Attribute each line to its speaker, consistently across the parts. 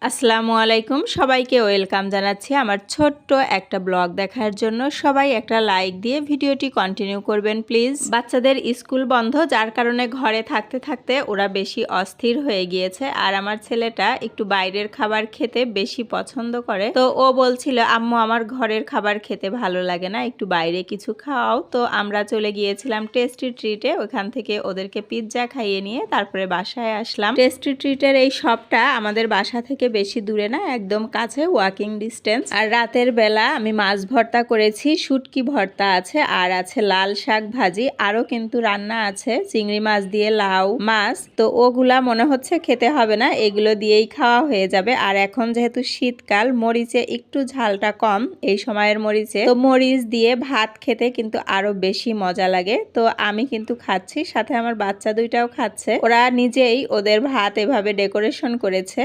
Speaker 1: আসসালামু আলাইকুম, সবাইকে ওয়েলকাম জানাচ্ছি আমার ছোট্ট একটা ব্লগ দেখার জন্য। সবাই একটা লাইক দিয়ে ভিডিওটি কন্টিনিউ করবেন প্লিজ। বাচ্চাদের স্কুল বন্ধ, যার কারণে ঘরে থাকতে থাকতে ওরা বেশি অস্থির হয়ে গিয়েছে। আর আমার ছেলেটা একটু বাইরের খাবার খেতে বেশি পছন্দ করে, তো ও বলছিল আম্মু আমার ঘরের খাবার খেতে ভালো লাগে না, একটু বাইরে কিছু খাওয়াও। তো আমরা চলে গিয়েছিলাম টেস্টি ট্রিটে, ওখান থেকে ওদেরকে পিৎজা খাইয়ে নিয়ে তারপরে বাসায় আসলাম। টেস্টি ট্রিটের এই শপটা আমাদের বাসা থেকে বেশি দূরে না, একদম কাছে, ওয়াকিং ডিস্টেন্স। আর রাতের বেলা আমি মাছ ভর্তা করেছি, শুটকি ভর্তা আছে, আর আছে লাল শাক ভাজি, আরো কিন্তু রান্না আছে চিংড়ি মাছ দিয়ে লাউ মাছ। তো ওগুলা মনে হচ্ছে খেতে হবে না, এগুলো দিয়েই খাওয়া হয়ে যাবে। আর এখন যেহেতু শীতকাল, মরিচে একটু ঝালটা কম এই সময়ের মরিচে, তো মরিচ দিয়ে ভাত খেতে কিন্তু আরো বেশি মজা লাগে। তো আমি কিন্তু খাচ্ছি, সাথে আমার বাচ্চা দুইটাও খাচ্ছে। ওরা নিজেই ওদের ভাত এভাবে ডেকোরেশন করেছে।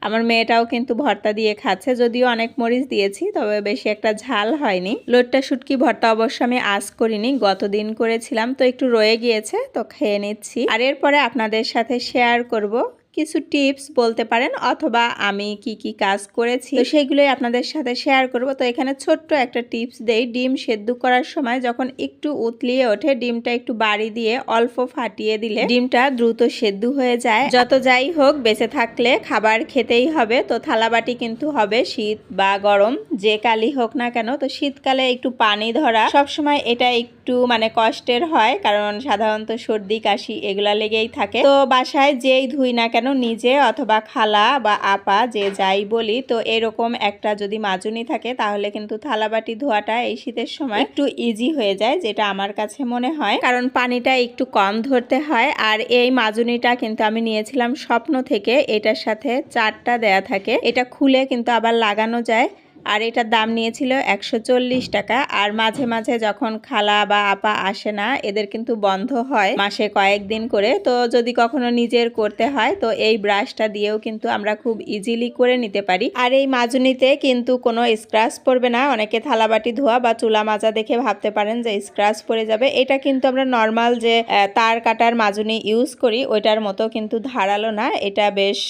Speaker 1: আমার মেয়েটাও কিন্তু ভর্তা দিয়ে খাচ্ছে, যদিও অনেক মরিচ দিয়েছি, তবে বেশি একটা ঝাল হয়নি। লোটটা শুটকি ভর্তা অবশ্য আমি আজ করিনি, গতদিন করেছিলাম, তো একটু রয়ে গিয়েছে, তো খেয়ে নিচ্ছি। আর এরপরে আপনাদের সাথে শেয়ার করব কিছু টিপস বলতে পারেন, অথবা আমি কি কি কাজ করেছি, তো সেগুলোই আপনাদের সাথে শেয়ার করব। তো এখানে ছোট্ট একটা টিপস দেই, ডিম সেদ্ধ করার সময় যখন একটু উতলিয়ে ওঠে, ডিমটা একটু বাড়ি দিয়ে অল্প ফাটিয়ে দিলে ডিমটা দ্রুত সেদ্ধ হয়ে যায়। যত যাই হোক, বেঁচে থাকলে খাবার খেতেই হবে, তো থালাবাটি কিন্তু হবে শীত বা গরম যে কালই হোক না কেন। তো শীতকালে একটু পানি ধরা সবসময় এটা একটু কষ্টের হয়, কারণ সাধারণত সর্দি কাশি এগুলা লেগেই থাকে। তো বাসায় যেই ধুই না কেন, নিজে অথবা খালা বা আপা যে যাই বলি, তো এরকম একটা যদি মাজুনি থাকে তাহলে কিন্তু থালাবাটি ধোয়াটা এই শীতের সময় একটু ইজি হয়ে যায়, যেটা আমার কাছে মনে হয়, কারণ পানিটা একটু কম ধরতে হয়। আর এই মাজুনিটা কিন্তু আমি নিয়েছিলাম স্বপ্ন থেকে, এটার সাথে 4টা দেয়া থাকে, এটা খুলে কিন্তু আবার লাগানো যায়। আর এটার দাম নিয়েছিল 140 টাকা। আর মাঝে মাঝে যখন খালা বা আপা আসে না, এদের কিন্তু বন্ধ হয় মাসে কয়েকদিন করে, তো যদি কখনো নিজের করতে হয়, তো এই ব্রাশটা দিয়েও কিন্তু আমরা খুব ইজিলি করে নিতে পারি। আর এই মাজুনিতে কিন্তু কোনো স্ক্র্যাচ পড়বে না। অনেকে থালাবাটি ধোয়া বা চুলা মাজা দেখে ভাবতে পারেন যে স্ক্র্যাচ পড়ে যাবে, এটা কিন্তু আমরা নর্মাল যে তার কাটার মাজুনি ইউজ করি ওইটার মতো কিন্তু ধারালো না, এটা বেশ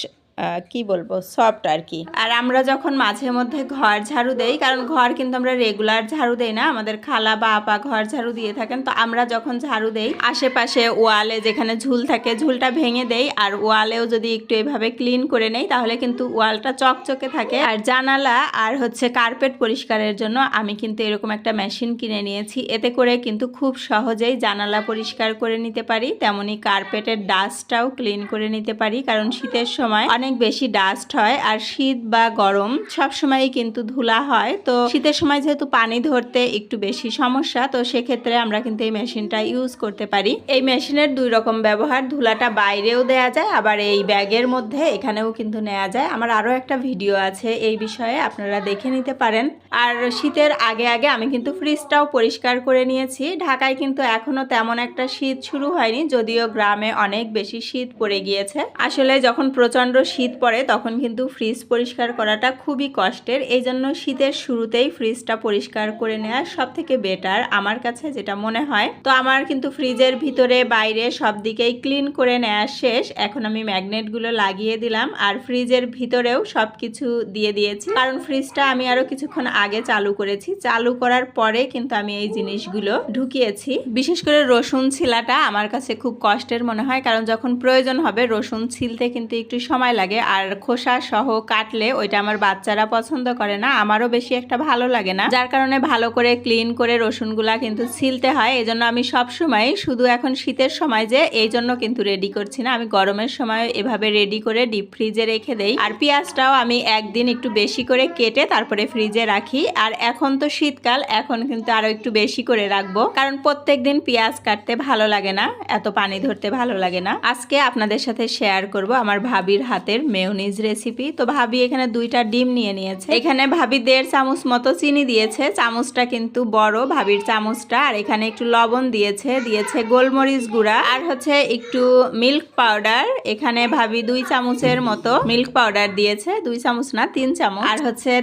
Speaker 1: কি বলবো, সফট আর কি। আর আমরা যখন মাঝে মধ্যে ঘর ঝাড়ু দেই, কারণ ঘর কিন্তু আমরা রেগুলার ঝাড়ু দেই না, আমাদের খালা বা আপা ঘর ঝাড়ু দিয়ে থাকেন, তো আমরা যখন ঝাড়ু দেই আশেপাশে ওয়ালে যেখানে ঝুল থাকে ঝুলটা ভেঙে দেই, আর ওয়ালেও যদি একটু এভাবে ক্লিন করে নেই তাহলে কিন্তু ওয়ালটা চকচকে থাকে। আর জানালা আর কার্পেট পরিষ্কারের জন্য আমি কিন্তু এরকম একটা মেশিন কিনে নিয়েছি, এতে করে কিন্তু খুব সহজেই জানালা পরিষ্কার করে নিতে পারি, তেমনি কার্পেটের ডাস্টটাও ক্লিন করে নিতে পারি, কারণ শীতের সময় অনেক বেশি ডাস্ট হয়। আর শীত বা গরম সব সময়ই কিন্তু ধুলা হয়, তো শীতের সময় যেহেতু পানি ধরতে একটু বেশি সমস্যা, তো সেক্ষেত্রে আমরা কিন্তু এই মেশিনটা ইউজ করতে পারি। এই মেশিনের 2 রকম ব্যবহার, ধুলাটা বাইরেও দেয়া যায়, আবার এই ব্যাগের মধ্যে এখানেও কিন্তু নেওয়া যায়। আমার আরো একটা ভিডিও আছে এই বিষয়ে, আপনারা দেখে নিতে পারেন। আর শীতের আগে আগে আমি কিন্তু ফ্রিজটাও পরিষ্কার করে নিয়েছি। ঢাকায় কিন্তু এখনো তেমন একটা শীত শুরু হয়নি, যদিও গ্রামে অনেক বেশি শীত পড়ে গিয়েছে। আসলে যখন প্রচন্ড শীত পড়ে তখন কিন্তু ফ্রিজ পরিষ্কার করাটা খুবই কষ্টের, এই জন্য শীতের শুরুতেই ফ্রিজটা পরিষ্কার করে নেওয়া সব থেকে বেটার আমার কাছে যেটা মনে হয়। তো আমার কিন্তু ফ্রিজের ভিতরে বাইরে সব দিকেই ক্লিন করে নেওয়া শেষ, এখন আমি ম্যাগনেটগুলো লাগিয়ে দিলাম, আর ফ্রিজের ভিতরেও সবকিছু দিয়ে দিয়েছি, কারণ ফ্রিজটা আমি আরো কিছুক্ষণ আগে চালু করেছি, চালু করার পরে কিন্তু আমি এই জিনিসগুলো ঢুকিয়েছি। বিশেষ করে রসুন ছিলাটা আমার কাছে খুব কষ্টের মনে হয়, কারণ যখন প্রয়োজন হবে রসুন ছিলতে কিন্তু একটু সময় লাগে, আর খোসা সহ কাটলে ওইটা আমার বাচ্চারা পছন্দ করে না, আমারও বেশি একটা ভালো লাগে না, যার কারণে ভালো করে ক্লিন করে রসুনগুলা কিন্তু ছিলতে হয়। এই জন্য আমি সব সময়, শুধু এখন শীতের সময় যে এই জন্য কিন্তু রেডি করছি না, আমি গরমের সময় এভাবে রেডি করে ডিপ ফ্রিজে রেখে দেই। আর পেঁয়াজটাও আমি একদিন একটু বেশি করে কেটে তারপরে ফ্রিজে রাখি। আর এখন তো শীতকাল, এখন কিন্তু আরো একটু বেশি করে রাখবো, কারণ প্রত্যেকদিন পেঁয়াজ কাটতে ভালো লাগে না, এত পানি ধরতে ভালো লাগে না। আজকে আপনাদের সাথে শেয়ার করব আমার ভাবির হাতের মেয়োনিজ রেসিপি। তো ভাবি এখানে 2টা ডিম নিয়ে নিয়েছে, এখানে ভাবি 1.5 চামচ মতো চিনি দিয়েছে, চামচটা কিন্তু বড় ভাবির চামচটা। আর এখানে একটু লবণ দিয়েছে, গোলমরিচ গুঁড়া, আর একটু মিল্ক পাউডার। এখানে ভাবি 2 চামচের মতো মিল্ক পাউডার দিয়েছে, 2 চামচ না 3 চামচ। আর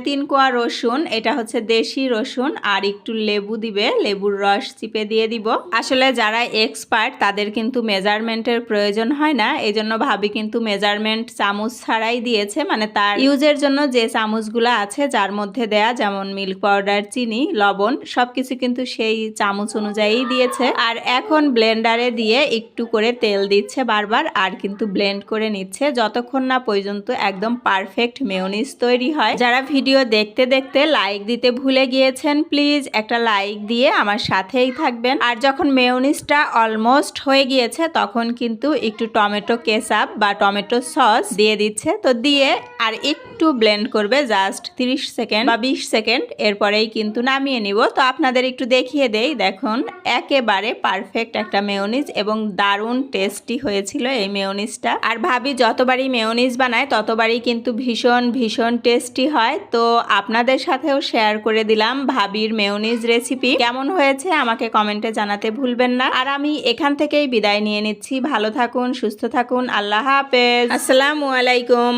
Speaker 1: 3 কোয়া রসুন, এটা দেশি রসুন। আর একটু লেবু দিবে, লেবুর রস চিপে দিয়ে দিব। আসলে যারা এক্সপার্ট তাদের কিন্তু মেজারমেন্টের প্রয়োজন হয় না, এই জন্য ভাবি কিন্তু মেজারমেন্ট চামচ চামচ ছাড়াই দিয়েছে, মানে তার ইউজের জন্য যে চামচগুলো আছে যার মধ্যে দেয়া, যেমন মিল্ক পাউডার, চিনি, লবণ সবকিছু কিন্তু সেই চামচ অনুযায়ী দিয়েছে। আর এখন ব্লেন্ডারে দিয়ে একটু করে তেল দিচ্ছে বারবার, আর কিন্তু ব্লেন্ড করে নিচ্ছে যতক্ষণ না পর্যন্ত একদম পারফেক্ট মেয়োনিজ তৈরি হয়। যারা ভিডিও দেখতে দেখতে লাইক দিতে ভুলে গিয়েছেন, প্লিজ একটা লাইক দিয়ে আমার সাথেই থাকবেন। আর যখন মেয়োনিজটা অলমোস্ট হয়ে গিয়েছে তখন কিন্তু একটু টমেটো কেচাপ বা টমেটো সস দিয়ে দিচ্ছে। তো দিয়ে আর একটু ব্লেন্ড করবে, জাস্ট 30 সেকেন্ড বা 20 সেকেন্ড, এরপরেই কিন্তু নামিয়ে নিব। তো আপনাদের একটু দেখিয়ে দেই, দেখুন একেবারে পারফেক্ট একটা মেয়োনিজ এবং দারুণ টেস্টি হয়েছিল এই মেয়োনিজটা। আর ভাবি যতবারই মেয়োনিজ বানায় ততবারই কিন্তু ভীষণ ভীষণ টেস্টি হয়। তো আপনাদের সাথেও শেয়ার করে দিলাম ভাবির মেয়োনিজ রেসিপি। কেমন হয়েছে আমাকে কমেন্টে জানাতে ভুলবেন না। আর আমি এখান থেকেই বিদায় নিয়ে নিচ্ছি। ভালো থাকুন, সুস্থ থাকুন, আল্লাহ হাফেজ, আসসালামু আলাইকুম।